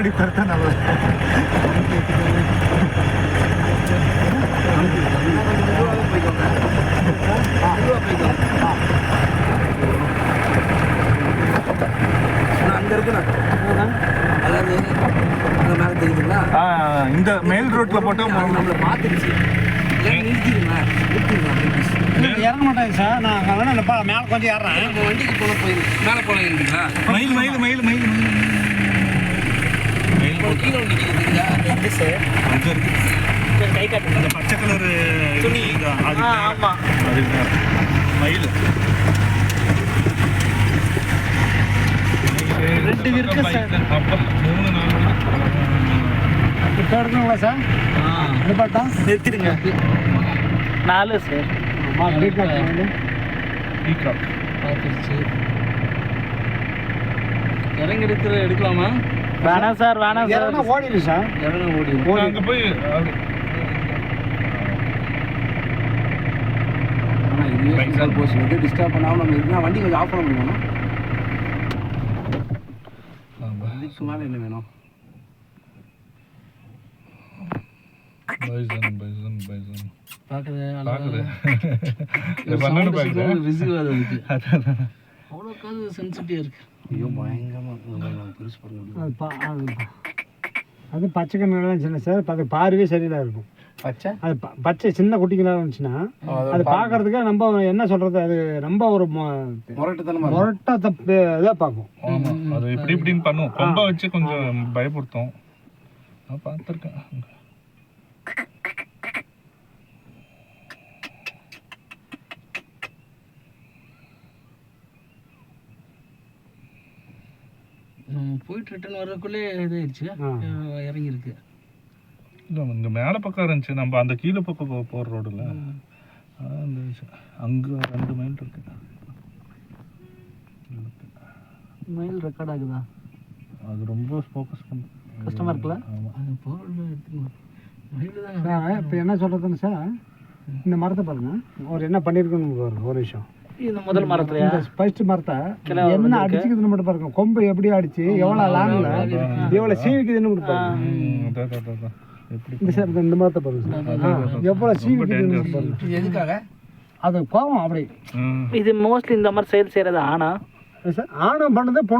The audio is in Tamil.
சொல்லி தரத்தா நல்லா அங்கே இருக்குண்ணா. அதாவது அங்கே மேலே தெரியுதுங்களா? இந்த மெயில் ரோட்டில் போட்டால் நம்மளை பார்த்துருச்சு. இறங்க மாட்டேங்க சார். நான் அங்கே வேணா இல்லைப்பா மேலே கொஞ்சம் ஏறுறேன். நம்ம வண்டிக்கு போன போயிருக்கு மேலே போல இருக்குங்களா? மயில் மயில் மயில் மயில் மயில் கீழே நிற்கிறீங்களா? எது சார்? அங்கே இருக்கு. கை காட்டுங்க. அந்த பச்சை கலரு துணி. ஆமாம். அது மயில் 2 இருக்கு சார். அப்போ 3 4 இப்போ எடுக்கணுங்களா சார்? எடுப்பாட்டா நிறுத்திடுங்க. 4 சார். பீகாக் பார்த்துருச்சு. இறங்கி எடுக்கலாமா? வேணாம் சார், வேணாம் சார். ஓடிடு சார். இறங்க ஓடி அங்கே போய் ஆனால் இது போஸ்ட் வந்து டிஸ்டர்ப் பண்ணாமல் நம்ம இருக்குன்னா வண்டி கொஞ்சம் ஆஃப் பண்ண முடியுமா? இதுக்கு மேலே என்ன வேணும்? அவ்வளோக்காவது சென்சிட்டிவாக இருக்கு. ஐயோ பயங்கரமாக பெருசு பண்ண முடியும். அது பச்சை கண்ணுலாம் சின்ன சார். அது பார்வையே சரியில்லாத இருக்கும். பச்சை அது பச்சை சின்ன குட்டிங்களா இருந்துச்சுன்னா அது பார்க்கறதுக்கு நம்ம என்ன சொல்றது, அது ரொம்ப ஒரு முரட்டா தப்பு இதாக பார்க்கும். அது இப்படி இப்படின்னு பண்ணும். கொம்பை வச்சு கொஞ்சம் பயப்படுத்தும். நான் பார்த்துருக்கேன். போயிட்டு ரிட்டர்ன் வர்றதுக்குள்ளே இதாகிடுச்சு. இறங்கியிருக்கு. இல்லை இங்கே மேலே பக்கம் இருந்துச்சு. நம்ம அந்த கீழே பக்கம் போகிற ரோடில் அங்கே 2 மைல் இருக்கு. மைல் ரெக்கார்ட் ஆகுதா? அது ரொம்ப ஃபோக்கஸ் பண்ண கஷ்டமாக இருக்குல்ல? ஆமாம். இப்போ என்ன சொல்றதுன்னு சார், இந்த மரத்தை பாருங்க. அவர் என்ன பண்ணியிருக்கணும் பாருங்க ஒரு விஷயம். இந்த முதல் மரத்துல இந்த ஃபர்ஸ்ட் மரத்தை என்ன அடிச்சுக்குதுன்னு மட்டும் பாருங்க. கொம்பு எப்படி அடிச்சு எவ்வளோ லாங்ல எவ்வளோ சீவிக்குதுன்னு பாருங்க. இந்த சார் இந்த மரத்தை பாருங்க எவ்வளோ சீவிக்குதுன்னு பாருங்க. எதுக்காக? அது கோவம் அப்படி. இது மோஸ்ட்லி இந்த மாதிரி செயல் செய்யறது ஆனா சார் ஆணம் பண்ணதே பொண்ணு.